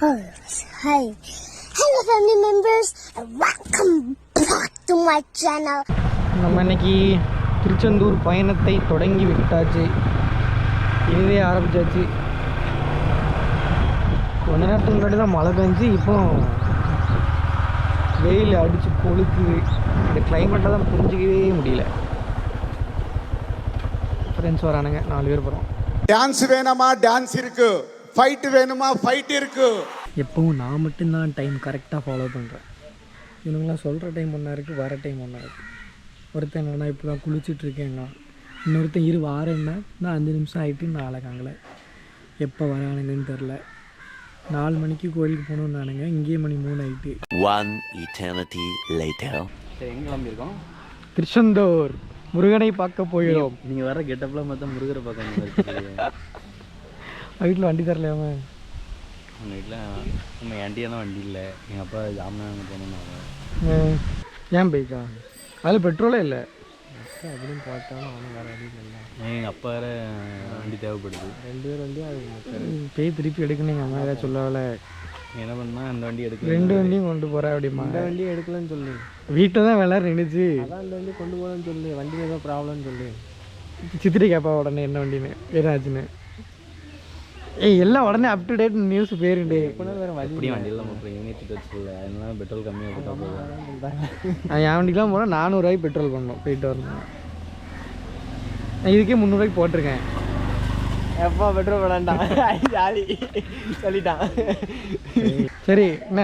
Hi. Hello family members and welcome back to my channel. நம்ம இன்னைக்கு திருச்செந்தூர் பயணத்தை தொடங்கி விட்டாச்சு. இதுவே ஆரம்பிச்சாச்சு. கொஞ்ச நேரத்துக்கு முன்னாடி தான் மழை பெஞ்சு இப்போ வெயில் அடிச்சு கொளுக்குது. இந்த கிளைமேட்டை தான் புரிஞ்சிக்கவே முடியல. ஃப்ரெண்ட்ஸ் வரானுங்க, 4 பேர் போகிறோம். டான்ஸ் வேணுமா டான்ஸ் இருக்கு, ஃபைட் வேணுமா ஃபைட் இருக்கு. எப்பவும் நான் மட்டும்தான் டைம் கரெக்டாக ஃபாலோ பண்ணுறேன். இவனுங்களாம் சொல்கிற டைம் ஒன்றா இருக்குது, வர டைம் ஒன்றா இருக்குது. ஒருத்தன் என்னன்னா இப்போ தான் குளிச்சுட்ருக்கேங்க, இன்னொருத்தன் வாரேன்னா நான் 5 நிமிஷம் ஆகிட்டு நாளை காங்கலை. எப்போ வரானுங்கன்னு தெரில. 4 மணிக்கு கோயிலுக்கு போகணுன்னு நானுங்க, இங்கேயே மணி 3 ஆகிட்டு. 1 eternity later. சரி, எங்கே கிளம்பியிருக்கோம்? திருச்செந்தூர் முருகனை பார்க்க போயிடும். நீங்கள் வர கெட்டப்லாம் பார்த்தா முருகரை பார்க்க வீட்டில் வண்டி தரலையாம? உங்கள் வீட்டில் நம்ம ஆண்டியாக தான் வண்டி இல்லை, எங்கள் அப்பா ஜாமனாங்க போகணுன்னாங்க. ஏன் பைக்கா? அதில் பெட்ரோலே இல்லை அப்படின்னு பார்த்தாலும் அவனும் வேறு வண்டி இல்லை. எங்கள் அப்பா வேறு வண்டி தேவைப்படுது. 2 பேர் வண்டியும் அது போய் திருப்பி எடுக்கணும். எங்கள் அம்மா ஏதாவது சொல்லல. என்ன பண்ணால் அந்த வண்டி எடுக்க 2 வண்டியும் கொண்டு போகிறேன் அப்படிமா. இந்த வண்டியை எடுக்கலன்னு சொல்லு. வீட்டில் தான் வேலை நின்றுச்சு. அதான் இந்த வண்டி கொண்டு போகலன்னு சொல்லு, வண்டியில் ஏதோ ப்ராப்ளம்னு சொல்லு. சித்திரை கேப்பா உடனே என்ன வண்டின்னு ஏதாச்சுன்னு. எல்லாம் உடனே அப் டு டேட் நியூஸ் பேருண்டு. எப்படி வண்டியில் மட்டும் யூனிட் வச்சுல, அதனால பெட்ரோல் கம்மியாக போட்டா போதும். என் வண்டிக்கெலாம் போனால் 400 ரூபாய்க்கு பெட்ரோல் பண்ணணும், போயிட்டு வரணும். நான் இதுக்கே 300 ரூபாய்க்கு போட்டிருக்கேன். எப்பா பெட்ரோல் போடாண்டான் ஜாலி சொல்லிட்டான். சரி என்ன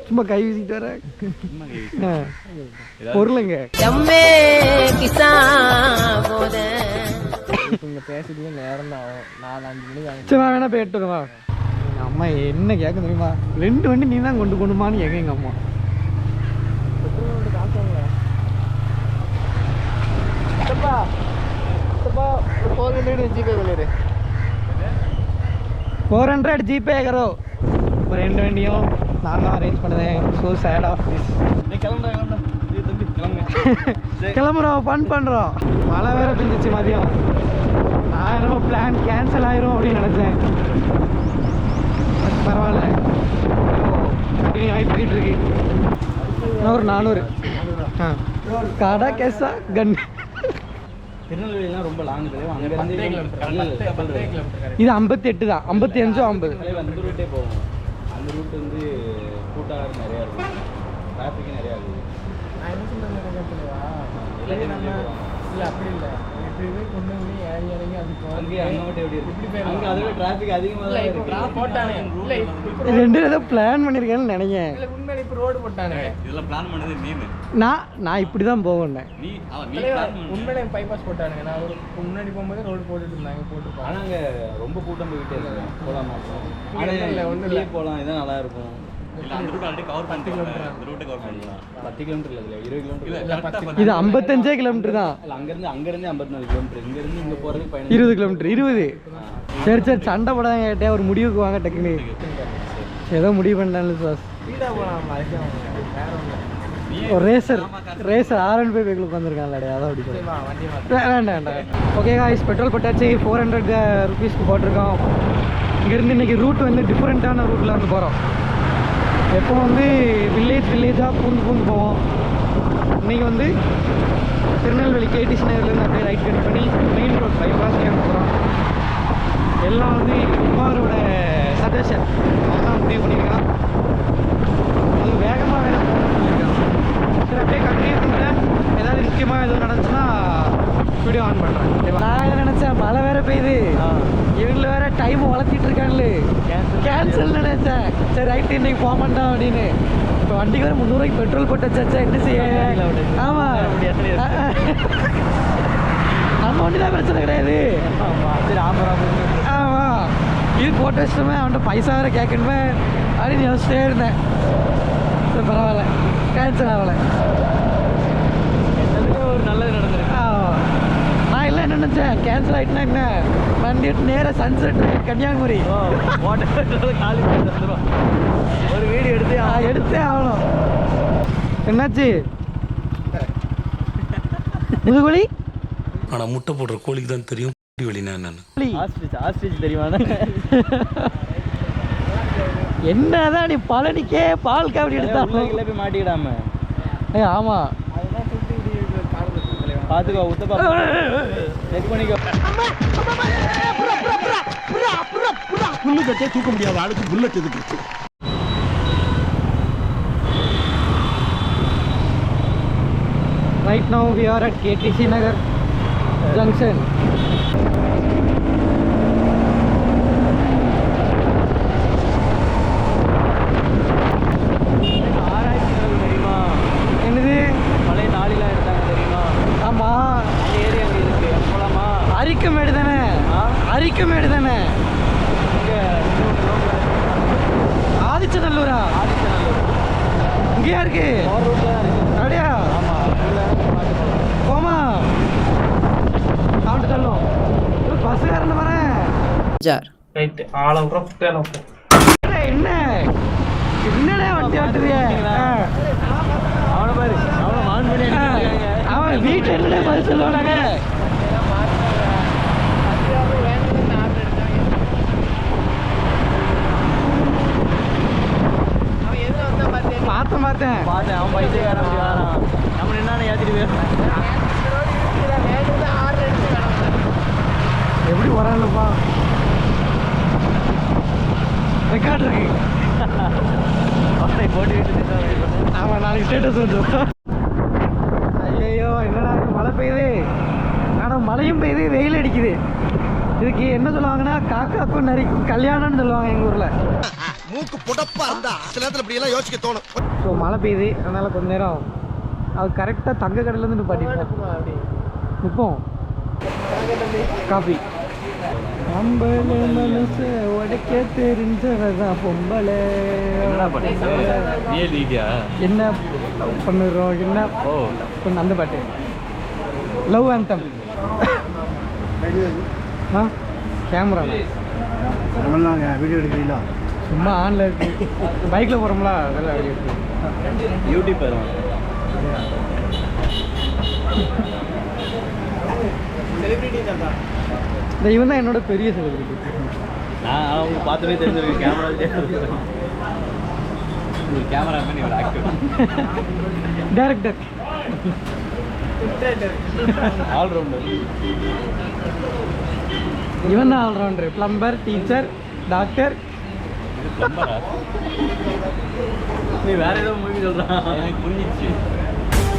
சும்மா கை வீசிட்டு வர பொருளுங்க பேசுறதுக்கு நேரம் தான் ஆகும். 4-5 மணி ஆகும். சரி வேணா போய் எடுத்துருவா. எங்கள் அம்மா என்ன கேட்க தெரியுமா, 2 வண்டி நீ தான் கொண்டு போகணுமான்னு கேட்க எங்கள் அம்மா. $400 ஜிபே கரோ. இப்போ 2 வண்டியும் நான் தான் அரேஞ்ச் பண்ணுறேன். So sad of this. கிளம்புறோம், ஃபன் பண்ணுறோம். மழை வேற பெஞ்சிச்சு மதியம். நான் என்னமோ பிளான் கேன்சல் ஆயிரும் அப்படின்னு நினச்சேன். பரவாயில்ல, கண்டினியூ ஆகி போயிட்டு இருக்கு. ஒரு 400 கடை கேஸா கன். திருநெல்வேலிலாம் ரொம்ப லாங் இது 58 தான், 55 50. அந்த ரூட்டே போவோம். அந்த ரூட் வந்து கூட்டாக நிறையா இருக்கும், டிராஃபிக் நிறையா இருக்குது. நான் என்ன சொல்கிறேன் இல்லை அப்படி இல்லை, எப்பயுமே கொண்டு போய் ஏறி இறங்கி அதுக்கு அங்கே அங்கே மட்டும் எப்படி இருக்கு? அங்கே அதோட டிராஃபிக் அதிகமாக தான் இருக்குது. 2 ஏதோ பிளான் பண்ணியிருக்கேன்னு நினைக்கிறேன். உண்மையில இப்போ ரோடு போட்டானே, இதெல்லாம் பிளான் பண்ணது நீனு. நான் இப்படி தான் போவேன். நீ உண்மையிலே பைபாஸ் போட்டானுங்க. நான் ஒரு முன்னாடி போகும்போது ரோடு போட்டுட்டு இருந்தாங்க, போட்டுருப்பாங்க. ஆனால் அங்கே ரொம்ப கூட்டம் போய்கிட்டே இருக்காங்க, போக மாட்டோம். ஆனால் இல்லை ஒன்றும் இல்லை, போகலாம், இதான் நல்லா இருக்கும். அந்த ரூட் ஆல்ரெடி கவர் பண்ணிக்கலாம். அந்த ரூட்டை கவர் பண்ணிக்கலாம். 10 கிலோமீட்டர் இல்லை, 20 கிலோமீட்டர். இது 55 கிலோமீட்டர் தான். இல்லை, அங்கேருந்து 54 கிலோமீட்டர். இங்கேருந்து இங்கே போகிறதுக்கு 20 கிலோமீட்டர். 20. சரி சண்டை போடாங்க கேட்டேன். ஒரு முடிவுக்கு வாங்க டக்குன்னு. ஏதோ முடிவு பண்ணலாம்ல சார். ஒரு ரேசர் R&5 பைக்கில் உட்காந்துருக்காங்களே, அதான் அப்படி சொல்லுவேன். வேண்டாம். ஓகே காய்ஸ், பெட்ரோல் போட்டாச்சு. 400 ருபீஸ்க்கு போட்டிருக்கோம். இங்கேருந்து இன்றைக்கி ரூட் வந்து டிஃப்ரெண்ட்டான ரூட்டில் வந்து போகிறோம். எப்போ வந்து வில்லேஜாக பூந்து போவோம். இன்றைக்கி வந்து திருநெல்வேலி கேடிசி நகர்லேருந்து அப்படியே ரைட் கட் பண்ணி மெயின் ரோட் பைபாஸ் போகிறோம். எல்லாம் வந்து குமாரோட சஜஷன், அவன் தான் முடிவு பண்ணியிருக்கான். அது வேகமாக வேலை போகணும்னு சொல்லியிருக்கான். சரி அப்படியே கண்டினியூ பண்ணுறேன். ஏதாவது முக்கியமாக எதுவும் நடந்துச்சுன்னா வீடியோ ஆன் பண்ணுறேன். நான் என்ன நினச்சேன், மழை வேறு பெய்யுது, இவங்கள வேறு டைம் வளர்த்திட்டு இருக்காங்களே, கேன்சல் நினச்சேன். சரி ரைட்டு இன்னைக்கு போக மாட்டோம் அப்படின்னு. இப்போ வண்டிக்கு வேறு 300 ரூபாய்க்கு பெட்ரோல் போட்டு வச்சாச்சா, என்ன செய்ய? ஆமாம், நம்ம வண்டி தான் பிரச்சனை கிடையாது. ஆமாம், இது போட்டு வச்சிட்டோமே, அவன்கிட்ட பைசா வேறு கேட்கணுமே அப்படின்னு யோசிச்சிட்டே இருந்தேன். சரி பரவாயில்ல, கேன்சல் ஆகலை. ஒரு நல்லது நடந்திருக்கு. நான் இல்லை என்ன நினச்சேன், கேன்சல் ஆகிட்டுனா என்ன, வண்டி விட்டு நேராக சன்செட் கன்னியாகுமரி ஒரு வீடியோ எடுத்தே ஆகணும். என்னாச்சு முதுகுவலி? ஆனால் முட்டை போடுற கோழிக்கு தான் தெரியும் வலினா என்னன்னு. ஆஸ்ட்ரிச் தெரியுமா? என்னதான் நீ பழனிக்கே பால் காவடி எடுத்தா உள்ள போய் மாட்டிக்கிடாம. ஆமா பாத்துக்கோ உத்தப்பா செக் பண்ணிக்கோ. புல்லுக்கட்டே தூக்க முடியாத ஆளுக்கு புல்லட் எதுக்கு? Right now we are at KTC Nagar Junction. தெரியுமா? என்னது பழைய நாளிலாம் எடுத்தாங்க தெரியுமா? ஆமா அந்த ஏரியா இருக்கு போலாமா? அரிக்கமேடு தானே அரிக்கமேடு தானே ஆதிச்சநல்லூரா இங்கேயா இருக்கு அப்படியா போமா சாப்பிட்டு தள்ளும் பஸ்ஸுக்காரன் வரேன் ரைட்டு ஆளை விட்றோம் என்ன என்னடா வண்டி ஓட்டுறிய அவனை பாரு அவனை வான் பண்ணி அவன் வீட்டில் என்ன பதில் சொல்லுவாங்க பார்த்தேன் அவன் பைத்தியக்காரன் அப்படி வரான். நம்ம என்னன்னு ஏற்றிட்டு போயிடலாம். எப்படி வரான்லப்பா ரெக்கார்ட் இருக்கு அவனை போட்டுக்கிட்டு ஆமாம் நாளைக்கு ஸ்டேட்டஸ் வந்துடும். ஐயோ என்னடா மழை பெய்யுது ஆனால் மழையும் பெய்யுது வெயில் அடிக்குது. இதுக்கு என்ன சொல்லுவாங்கன்னா காக்காக்கும் நரிக்கும் கல்யாணம்னு சொல்லுவாங்க எங்கள் ஊரில். மூக்கு புடப்பா இருந்தா சில நேரத்துல இப்படி எல்லாம் யோசிக்க தோணும். ஸோ மழை பெய்யுது அதனால் கொஞ்ச நேரம் அது கரெக்டாக தங்க கடையிலேருந்து நிப்பாட்டிப்போம் நிற்போம் காஃபி. பொம்பளை மனசு உடைக்க தெரிஞ்சவதான் பொம்பளை என்ன பண்ணுறோம் என்ன பண்ண அந்த பாட்டு லவ் ஆந்தம். ஆ கேமரா வீடியோ எடுக்கிறீங்களா? சும்மா ஆன்ல இருக்கு பைக்கில் போகிறோம்ல அதெல்லாம் வீடியோ இருக்கு. யூடியூப் வருவான். இந்த இவன் தான் என்னோட பெரிய செலிபிரிட்டி. நான் அவங்க பார்த்துமே தெரிஞ்சிருக்கு கேமரா ஒரு கேமராமேன் இவர் ஆக்டிவ் டேரக்டர் ஆல்ரவுண்டர். இவன் தான் ஆல்ரவுண்டர். Plumber, teacher, doctor. நீ வேற ஏதோ மூவி சொல்றான் எனக்கு புரிஞ்சிச்சு.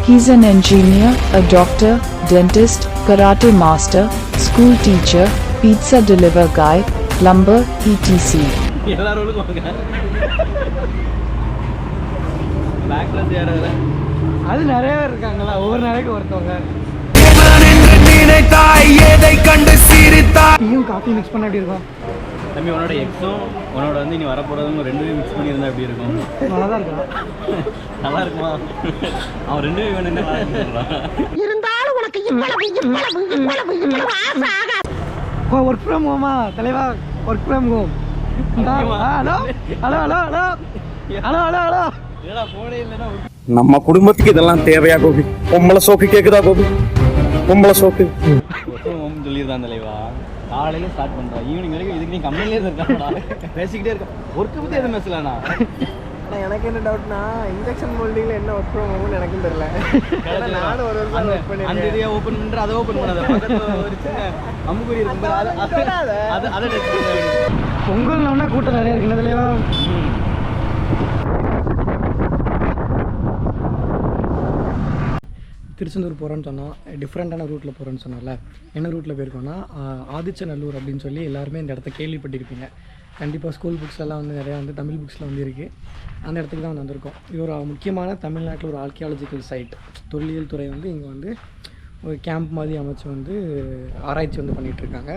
He's an engineer, a doctor, dentist, karate master, school teacher, pizza deliver guy, plumber, etc. எல்லாரும் வாங்க பேக்ல யாராவது அது நிறைய பேர் இருக்காங்களா ஒவ்வொரு நாளைக்கு ஒருத்தவங்க. டீயும் காஃபி மிக்ஸ் பண்ண எப்படி இருக்கும் தம்பி? உன்னோட எக்ஸும் உன்னோட வந்து நீ வரப்போறதும் ரெண்டுமே மிக்ஸ் பண்ணியிருந்தா எப்படி இருக்கும்? நல்லா தான் இருக்கும். நல்லா இருக்குமா? அவன் ரெண்டுமே வேணும்னு இருந்தாலும் உனக்கு இவ்வளவு ஆசை. ஒர்க் ஃப்ரம் ஹோமா தலைவா? Work from home. Hello hello hello hello hello hello hello ஏடா போனே இல்லைன்னா நம்ம குடும்பத்துக்கு இதெல்லாம் தேவையா கோபி? பொம்பளை சோக்கு கேக்குதா கோபி? பொம்பளை சோக்கு சொல்லியிருந்தான் தலைவா. காலையில ஸ்டார்ட் பண்றா ஈவினிங் வரைக்கும் இதுக்கு நீ கம்பெனிலே இருக்காடா பேசிக்கிட்டே இருக்க. ஒர்க்கை பத்தி எதுவும் பேசலண்ணா. எனக்கு என்ன டவுட்னா இன்ஜெக்ஷன் மோல்டிங்ல என்ன ஒர்க் ஃப்ரம் ஹோம்னு எனக்கும் தெரியல. நானும் ஒரு வருஷம் ஒர்க் அந்த பண்ணிருக்கேன். ஏரியா ஓபன் பண்ற அதை ஓபன் பண்ணாத. பக்கத்துல ஒரு சின்ன அம்புக்குறி இருக்கும் பாரு, அதை டச் பண்ண. பொங்கல்னா கூட்டம் நிறைய இருக்குல்ல தலைவா? திருச்செந்தூர் போகிறோன்னு சொன்னோம். டிஃப்ரெண்ட்டான ரூட்டில் போகிறோன்னு சொன்னோம்ல. என்ன ரூட்டில் போயிருக்கோன்னா ஆதிச்சநல்லூர் அப்படின்னு சொல்லி எல்லாருமே இந்த இடத்த கேள்விப்பட்டிருப்பீங்க. கண்டிப்பாக ஸ்கூல் புக்ஸ்லாம் வந்து நிறையா வந்து தமிழ் புக்ஸில் வந்து இருக்குது. அந்த இடத்துக்கு தான் வந்து வந்திருக்கோம். இது ஒரு முக்கியமான தமிழ்நாட்டில் ஒரு ஆர்கியாலஜிக்கல் சைட். தொல்லியல் துறை வந்து இங்கே வந்து ஒரு கேம்ப் மாதிரி அமைச்சு வந்து ஆராய்ச்சி வந்து பண்ணிகிட்ருக்காங்க.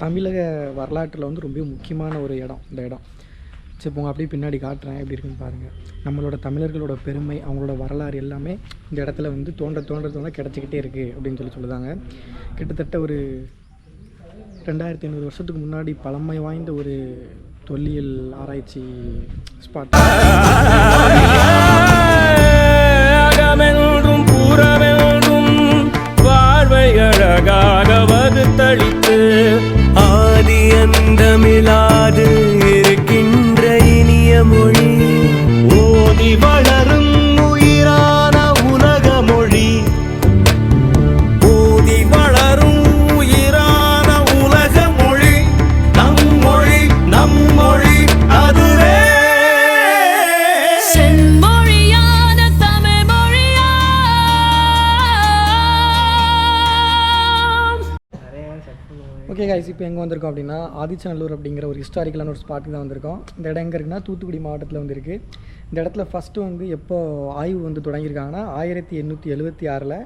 தமிழக வரலாற்றில் வந்து ரொம்ப முக்கியமான ஒரு இடம் இந்த இடம். சரி போங்க அப்படியே பின்னாடி காட்டுறேன் எப்படி இருக்குன்னு பாருங்கள். நம்மளோட தமிழர்களோட பெருமை அவங்களோட வரலாறு எல்லாமே இந்த இடத்துல வந்து தோன்ற கிடச்சிக்கிட்டே இருக்குது அப்படின்னு சொல்லுதாங்க. கிட்டத்தட்ட ஒரு 2500 வருஷத்துக்கு முன்னாடி பழமை வாய்ந்த ஒரு தொல்லியல் ஆராய்ச்சி ஸ்பாட். வாழ்வை அழகாக வகுத்தளித்து ஆதி அந்தமிலாது இருக்கின்ற இனிய இப்போ எங்கே வந்திருக்கோம் அப்படின்னா ஆதிச்சநல்லூர் அப்படிங்கிற ஒரு ஹிஸ்டாரிக்கலான ஒரு ஸ்பாட்டுக்கு தான் வந்திருக்கோம். இந்த இடம் எங்கே இருக்குன்னா தூத்துக்குடி மாவட்டத்தில் வந்து இருக்குது. இந்த இடத்துல ஃபஸ்ட்டு வந்து எப்போ ஆய்வு வந்து தொடங்கியிருக்காங்கன்னா 1876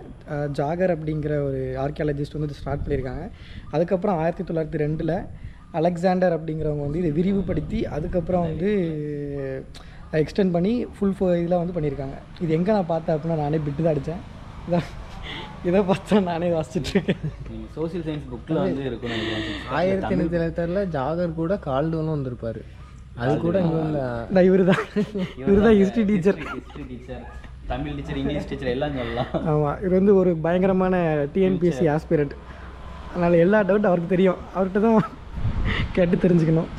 ஜாகர் அப்படிங்கிற ஒரு ஆர்கியாலஜிஸ்ட் வந்து ஸ்டார்ட் பண்ணியிருக்காங்க. அதுக்கப்புறம் 1902 அலெக்சாண்டர் அப்படிங்கிறவங்க வந்து இதை விரிவுபடுத்தி அதுக்கப்புறம் வந்து எக்ஸ்டெண்ட் பண்ணி ஃபுல் இதில் வந்து பண்ணியிருக்காங்க. இது எங்கே நான் பார்த்தேன் அப்படின்னா நானே பிட்டு தான் அடித்தேன். இதை பார்த்தா நானே வாசிச்சுட்ருக்கேன். சோசியல் சயின்ஸ் புக்கில் வந்து இருக்கும். 1876 ஜாகர் கூட கால்டுவனும் வந்திருப்பார். அது கூட இங்கே இவர் தான் history teacher, Tamil teacher, English teacher எல்லாம் சொல்லலாம். ஆமாம், இவர் வந்து ஒரு பயங்கரமான டிஎன்பிஎஸ்சி ஆஸ்பிரண்ட். அதனால் எல்லா டவுட்டும் அவருக்கு தெரியும். அவர்கிட்ட தான் கேட்டு தெரிஞ்சுக்கணும்.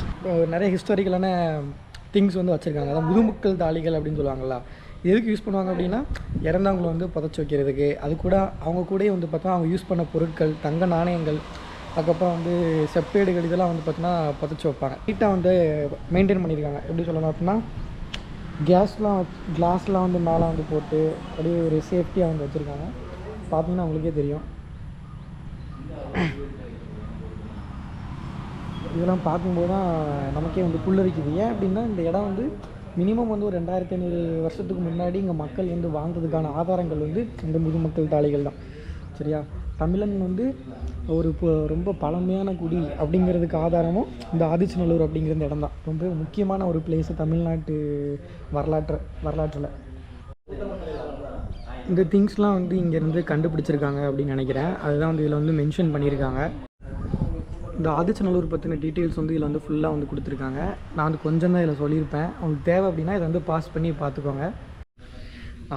நிறைய ஹிஸ்டாரிக்கலான திங்ஸ் வந்து வச்சுருக்காங்க. அதான் முதுமக்கள் தாளிகள் அப்படின்னு சொல்லுவாங்களா. இது எதுக்கு யூஸ் பண்ணுவாங்க அப்படின்னா இறந்தவங்களை வந்து புதைச்சி வைக்கிறதுக்கு. அது கூட அவங்க கூடயே வந்து பார்த்தோன்னா அவங்க யூஸ் பண்ண பொருட்கள், தங்க நாணயங்கள், அதுக்கப்புறம் வந்து செப்பேடுகள், இதெல்லாம் வந்து பார்த்தோன்னா புதைச்சி வைப்பாங்க. நீட்டாக வந்து மெயின்டைன் பண்ணியிருக்காங்க. எப்படி சொல்லணும் அப்படின்னா கிளாஸ்லாம் வந்து மேலே வந்து போட்டு அப்படியே ஒரு சேஃப்டியாக வந்து வச்சுருக்காங்க. பார்த்தீங்கன்னா உங்களுக்கே தெரியும். இதெல்லாம் பார்க்கும்போது தான் நமக்கே வந்து புல்லரிக்குது. ஏன் அப்படின்னா இந்த இடம் வந்து மினிமம் வந்து ஒரு 2500 வருஷத்துக்கு முன்னாடி இங்கே மக்கள் வந்து வாழ்ந்ததுக்கான ஆதாரங்கள் வந்து இந்த முதுமக்கள் தாளிகள் தான். சரியா? தமிழன் வந்து ஒரு ரொம்ப பழமையான குடி அப்படிங்கிறதுக்கு ஆதாரமும் இந்த ஆதிச்சநல்லூர் அப்படிங்கிற இந்த இடம் தான். ரொம்ப முக்கியமான ஒரு பிளேஸு தமிழ்நாட்டு வரலாற்றில். இந்த திங்ஸ்லாம் வந்து இங்கேருந்து கண்டுபிடிச்சிருக்காங்க அப்படின்னு நினைக்கிறேன். அதுதான் வந்து இதில் வந்து மென்ஷன் பண்ணியிருக்காங்க. இந்த ஆதிச்சநல்லூர் பற்றின டீட்டெயில்ஸ் வந்து இதில் வந்து ஃபுல்லாக வந்து கொடுத்துருக்காங்க. நான் வந்து கொஞ்சம் தான் இதில் சொல்லியிருப்பேன். உங்களுக்கு தேவை அப்படின்னா இதை வந்து பாஸ் பண்ணி பார்த்துக்கோங்க.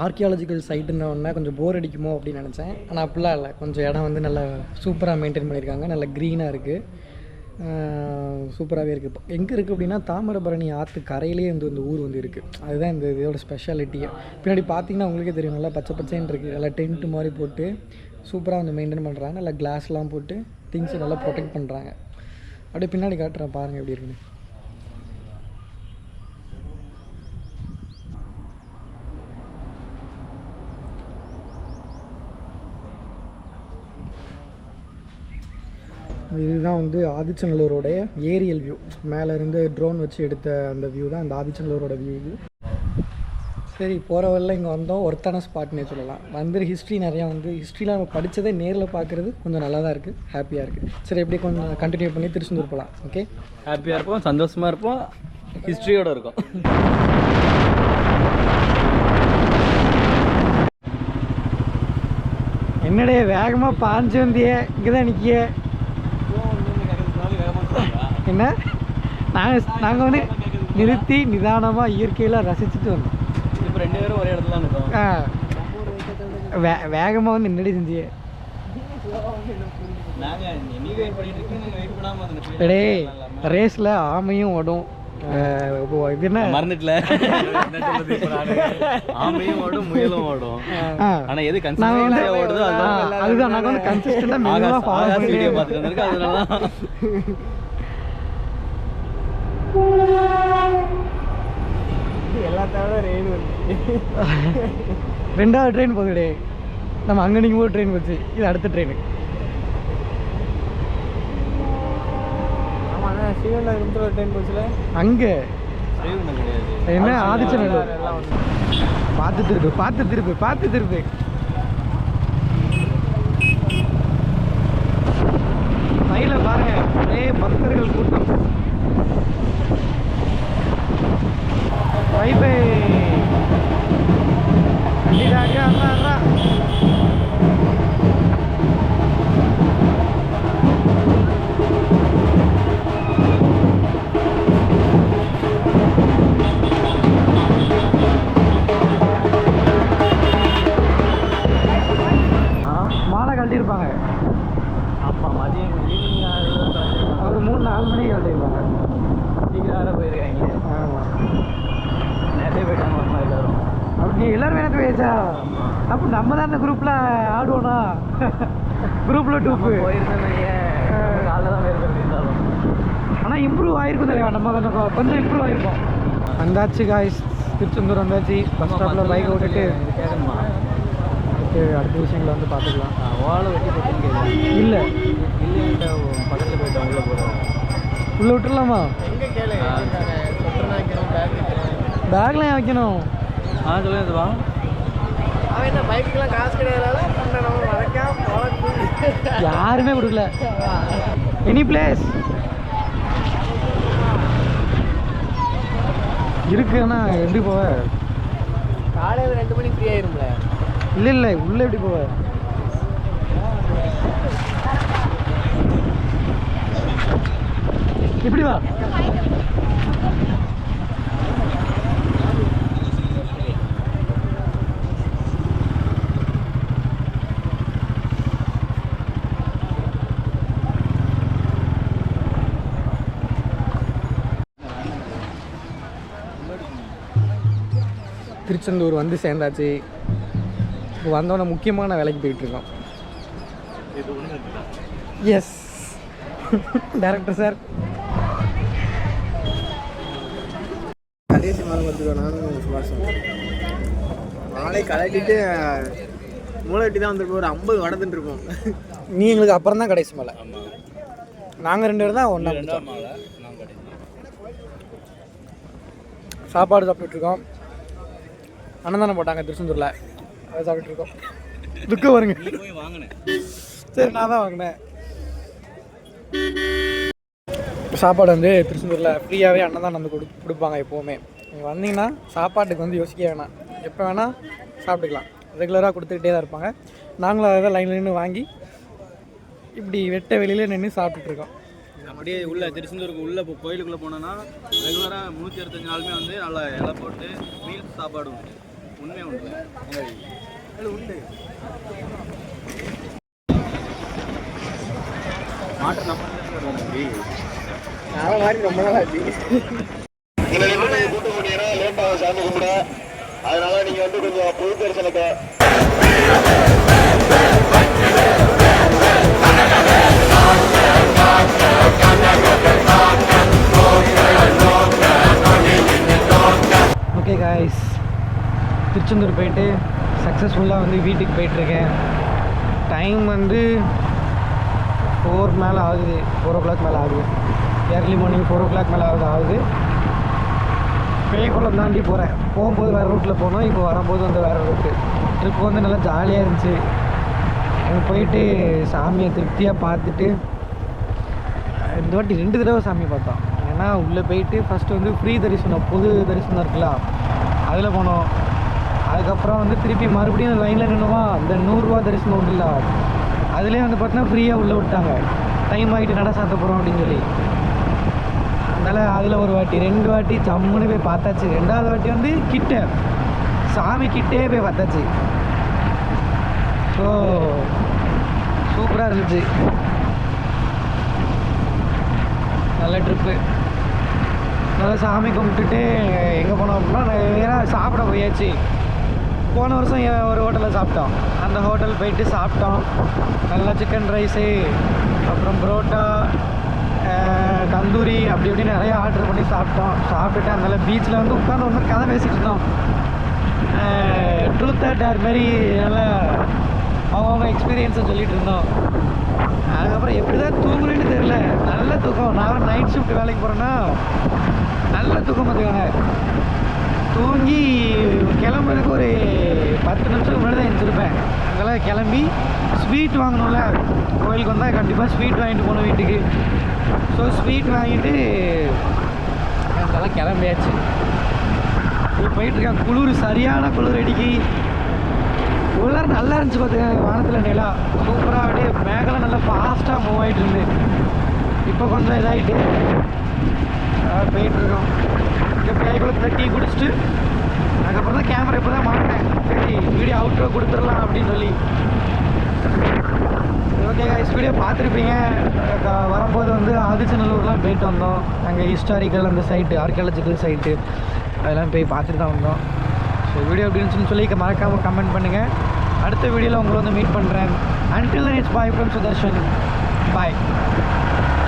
ஆர்கியாலஜிக்கல் சைட்டுன்னு கொஞ்சம் போர் அடிக்குமோ அப்படின்னு நினச்சேன். ஆனால் அப்படிலாம் இல்லை. கொஞ்சம் இடம் வந்து நல்லா சூப்பராக மெயின்டைன் பண்ணியிருக்காங்க. நல்லா க்ரீனாக இருக்குது, சூப்பராகவே இருக்குது. எங்கே இருக்குது அப்படின்னா தாமிரபரணி ஆற்று கரையிலே வந்து இந்த ஊர் வந்து இருக்குது. அதுதான் இந்த இதோட ஸ்பெஷாலிட்டியே. பின்னாடி பார்த்தீங்கன்னா உங்களுக்கே தெரியும், நல்லா பச்சை பச்சைன்னு இருக்குது. நல்லா டென்ட்டு மாதிரி போட்டு சூப்பராக வந்து மெயின்டைன் பண்ணுறாங்க. நல்லா கிளாஸ்லாம் போட்டு திங்ஸை நல்லா ப்ரொடெக்ட் பண்ணுறாங்க. அப்படியே பின்னாடி காட்டுறேன் பாருங்கள் எப்படி இருக்குன்னு. இதுதான் வந்து ஆதிச்சநல்லூரோடைய ஏரியல் வியூ. மேலே இருந்து ட்ரோன் வச்சு எடுத்த அந்த வியூ தான் இந்த ஆதிச்சநல்லூரோட வியூ. இது சரி, போகிற வரல இங்கே வந்தோம். ஒருத்தான ஸ்பாட்னே சொல்லலாம். வந்து ஹிஸ்ட்ரி நிறையா வந்து ஹிஸ்ட்ரியில் நம்ம படித்ததே நேரில் பார்க்குறது கொஞ்சம் நல்லா தான் இருக்குது, ஹாப்பியாக இருக்குது. சரி, எப்படி கொஞ்சம் கண்டினியூ பண்ணி திருச்செந்தூர் போகலாம். ஓகே, ஹாப்பியாக இருப்போம், சந்தோஷமாக இருப்போம், ஹிஸ்ட்ரியோடு இருக்கும். என்னடைய வேகமாக பாஞ்சு வந்தியே, இங்கே தான் நிற்கிய என்ன? நாங்கள் வந்து நிறுத்தி நிதானமாக இயற்கையில் ரசிச்சுட்டு வந்தோம். இப்போ 2 பேரும் ஒரே இடத்துல இருக்கோம். வேகமாக வந்து என்னடி செஞ்சியே? ரேஸில் ஆமையும் ஓடும். இது என்ன மறந்துட்டல, ஆமையும் ஓடும், முயலும் ஓடும். ஆனா எது கன்சிஸ்டன்ட்டா ஓடுதோ அதுதான் நாங்கள் வந்து கன்சிஸ்டன்ட்டாக மெதுவாக ஃபாலோ பண்ணி பார்த்துட்டு வந்திருக்கோம். அதனால எல்லாத்தோட ரெயின் வந்து 2வது ட்ரெயின் போகுது. நம்ம அங்கே நீங்கள் போய் ட்ரெயின் போச்சு, இது அடுத்த ட்ரெயின். ஆமாம், ஸ்ரீவைகுண்டம் ட்ரெயின் போச்சுல அங்கே கிடையாது. என்ன ஆதிச்சநல்லூர் பார்த்து திருப்பு. சைடில் பாருங்க, ஒரே பக்தர்கள் கூட்டம். பை மாலை கழட்டியிருப்பாங்க. ஆமாம், மதியம் ஒரு 3-4 மணிக்கு கழட்டியிருப்பாங்க. சீக்கிரம் போயிருக்காங்க. ஆமாம், நிறைய போயிட்டாங்க எல்லாரும். அப்படி எல்லாரும் எனக்கு பேசா. அப்போ நம்ம தான் இந்த குரூப்பில் ஆடுவோண்ணா. குரூப்பில் டூப்பு போயிருந்தேன், காலைல தான் போயிருந்தாலும். ஆனால் இம்ப்ரூவ் ஆகிருக்கும் தெரியா, நம்ம கொஞ்சம் இம்ப்ரூவ் ஆகிருக்கோம். வந்தாச்சு காய்ஸ், திருச்செந்தூர் வந்தாச்சு. பஸ் ஸ்டாப்பில் பைக் ஓட்டுட்டு அடுத்த விஷயங்களை வந்து பார்த்துக்கலாம். ஓலை வெட்டி போட்டு இல்லை பக்கத்தில் போயிட்டு சொல்லிட்டேன் உள்ளே போகிறேன். உள்ளே விட்டுடலாமா? எங்கே கேளு சொட்டர்னா வைக்கணும், பேக் வைக்கணும். பேக்லாம் ஏன் வைக்கணும்? சொல்லுங்க இதுவா. அவன் என்ன பைக்குக்கெல்லாம் காசு கிடையாதால நம்ம வளைக்காம யாருமே கொடுக்கல. எனி பிளேஸ் இருக்குன்னா எப்படி போவ? காலையில் 2 மணிக்கு ஃப்ரீ ஆயிரும்ல. இல்லை உள்ளே எப்படி போவ? இப்படி வா. திருச்செந்தூர் வந்து சேர்ந்தாச்சு. இப்போ வந்தோடனே முக்கியமான வேலைக்கு போயிட்டுருக்கோம். Yes director sir. கடைசி மாதம் வந்துருக்கோம். நானும் சுபாஷம் நாளை கலட்டிட்டு மூளை வெட்டி தான் வந்துருக்கோம். ஒரு 50 வடத்துட்டு இருப்போம். நீ எங்களுக்கு அப்புறம் தான் கடைசி மேலே. நாங்கள் 2 பேர் தான் ஒன்றா சாப்பாடு சாப்பிட்டுருக்கோம். அன்னதானம் போட்டாங்க திருச்செந்தூரில், அதை சாப்பிட்டுருக்கோம். துக்கம் வருங்க. சரி நான் தான் வாங்கினேன். சாப்பாடு வந்து திருச்செந்தூரில் ஃப்ரீயாகவே அன்னதானம் வந்து கொடுப்பாங்க எப்போவுமே. நீங்கள் வந்தீங்கன்னா சாப்பாட்டுக்கு வந்து யோசிக்க வேணாம், எப்போ வேணால் சாப்பிட்டுக்கலாம். ரெகுலராக கொடுத்துக்கிட்டே தான் இருப்பாங்க. நாங்களும் அதை தான் லைனில் நின்று வாங்கி இப்படி வெட்ட வெளியில் நின்று சாப்பிட்டுட்ருக்கோம். அப்படியே உள்ள திருச்செந்தூருக்கு உள்ளே இப்போ கோயிலுக்குள்ளே போனோன்னா ரெகுலராக 365 நாளுமே வந்து நல்லா இலை போட்டு மீல் சாப்பாடு உண்டு. உண்மையாக உண்டு உண்டு. மாட்டு நம்ம நான் மாதிரி ரொம்ப நாள் ஆச்சு. கூட்ட முடியும்னா லேட்டாக சாமி கும்பிட, அதனால நீங்க வந்து கொஞ்சம் பொது தரிசனத்தை ஓகே காய்ஸ், திருச்செந்தூர் போயிட்டு சக்ஸஸ்ஃபுல்லாக வந்து வீட்டுக்கு போயிட்டுருக்கேன். டைம் வந்து 4 மேலே ஆகுது, 4 o'clock மேலே ஆகுது. ஏர்லி மார்னிங் 4 o'clock மேலே ஆகுது. பேய்க்குளம் தாண்டி போகிறேன். போகும்போது வேறு ரூட்டில் போனோம், இப்போ வரும்போது வந்து வேறு ரூட்டு. ட்ரிப் வந்து நல்லா ஜாலியாக இருந்துச்சு. அங்கே போயிட்டு சாமியை திருப்தியாக பார்த்துட்டு இந்த வாட்டி 2 தடவை சாமி பார்த்தோம். ஏன்னா உள்ளே போயிட்டு ஃபஸ்ட்டு வந்து ஃப்ரீ தரிசனம், பொது தரிசனம் இருக்குல்ல, அதில் போனோம். அதுக்கப்புறம் வந்து திருப்பி மறுபடியும் லைனில் நின்றுமா இந்த 100 ரூபா தரிசனம் உண்டுல்ல, அதுலேயே வந்து பார்த்தீங்கன்னா ஃப்ரீயாக உள்ளே விட்டாங்க. டைம் ஆகிட்டு நட சாத்த போகிறோம் அப்படின்னு சொல்லி. அதனால் அதில் ஒரு வாட்டி 2 வாட்டி ஜம்முன்னு போய் பார்த்தாச்சு. 2வது வாட்டி வந்து கிட்ட சாமி கிட்டே போய் பார்த்தாச்சு. ஸோ சூப்பராக இருந்துச்சு, நல்ல ட்ரிப்பு. நல்லா சாமி கும்பிட்டுட்டு எங்கே போனோம் அப்படின்னா நேராக சாப்பிட போயாச்சு. போன வருஷம் ஒரு ஹோட்டலில் சாப்பிட்டோம். அந்த ஹோட்டல் போயிட்டு சாப்பிட்டோம். நல்லா சிக்கன் ரைஸு, அப்புறம் புரோட்டா, தந்தூரி அப்படி இப்படின்னு நிறையா ஆர்டர் பண்ணி சாப்பிட்டோம். சாப்பிட்டுட்டு அதனால பீச்சில் வந்து உட்காந்து ஒன்று கதை பேசிகிட்டு இருந்தோம். ட்ரூத் ஆர் டேர் மாரி நல்லா அவங்க எக்ஸ்பீரியன்ஸை சொல்லிகிட்டு இருந்தோம். அதுக்கப்புறம் எப்படி தான் தூங்குறேன்னு தெரில, நல்ல தூக்கம். நான் நைட் ஷிஃப்ட் வேலைக்கு போகிறேன்னா நல்ல தூக்கம் பார்த்துக்கோங்க. தூங்கி கிளம்புறதுக்கு ஒரு 10 நிமிஷத்துக்கு முன்னாடி தான் எழுந்திருப்பேன். அங்கெல்லாம் கிளம்பி ஸ்வீட் வாங்கணும்ல, கோயிலுக்கு வந்தால் கண்டிப்பாக ஸ்வீட் வாங்கிட்டு போகணும் வீட்டுக்கு. ஸோ ஸ்வீட் வாங்கிட்டு அங்கெல்லாம் கிளம்பியாச்சு. இப்போ போயிட்டுருக்கேன். குளிர், சரியான குளிர் அடிக்கி. உள்ளார நல்லா இருந்துச்சு பார்த்துக்கோங்க. வானத்தில் நிலா சூப்பராக அப்படியே மேகலாம் நல்லா ஃபாஸ்ட்டாக மூவ் ஆகிட்டு இருந்து இப்போ கொஞ்சம் இதாகிட்டு போயிட்டுருக்கோம். இங்கே பேய்க்குளத்தில் டீ குடிச்சிட்டு அதுக்கப்புறம் தான் கேமரா இப்போ தான் மாட்டேன். சரி வீடியோ அவுட்ரோ கொடுத்துடலாம் அப்படின்னு சொல்லி. ஓகே கைஸ், வீடியோ பார்த்துருப்பீங்க. வரும்போது வந்து ஆதிச்சநல்லூர்லாம் போயிட்டு வந்தோம். அங்கே ஹிஸ்டாரிக்கல் அந்த சைட்டு, ஆர்கியாலஜிக்கல் சைட்டு அதெல்லாம் போய் பார்த்துட்டு தான் வந்தோம். ஸோ வீடியோ அப்படின்னு சொல்லி மறக்காமல் கமெண்ட் பண்ணுங்கள். அடுத்த வீடியோவில் உங்களை வந்து மீட் பண்ணுறேன். Until then, it's bye from Sudarshan. Bye.